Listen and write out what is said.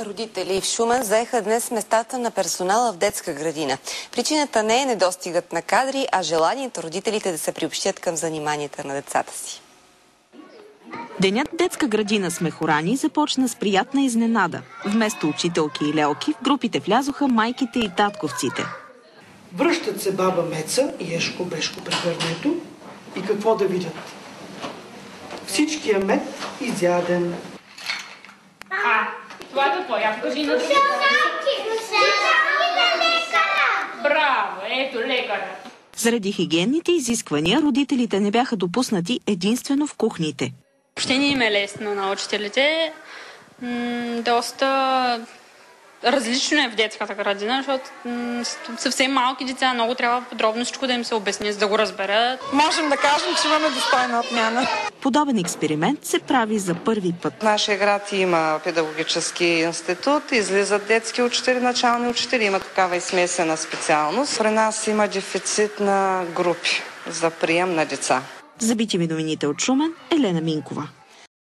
Родители в Шумен заеха днес местата на персонала в детска градина. Причината не е недостигът на кадри, а желанието родителите да се приобщят към заниманията на децата си. Денят детска градина с мехорани започна с приятна изненада. Вместо учителки и лелки в групите влязоха майките и татковците. Връщат се баба Меца и Ешко Бешко при гърдето и какво да видят? Всичкият мед изяден. Това е какво? Я покажи на другите. Браво, ето лекаря. Заради хигиенните изисквания, родителите не бяха допуснати единствено в кухните. Въобще не им е лесно на учителите. Доста различно е в детската градина, защото съвсем малки деца, много трябва подробно всичко да им се обясни, за да го разберат. Можем да кажем, че имаме достойна отмяна. Подобен експеримент се прави за първи път. В нашия град има педагогически институт, излизат детски учители, начални учители, има такава и смесена специалност. При нас има дефицит на групи за прием на деца. За BTV новините от Шумен, Елена Минкова.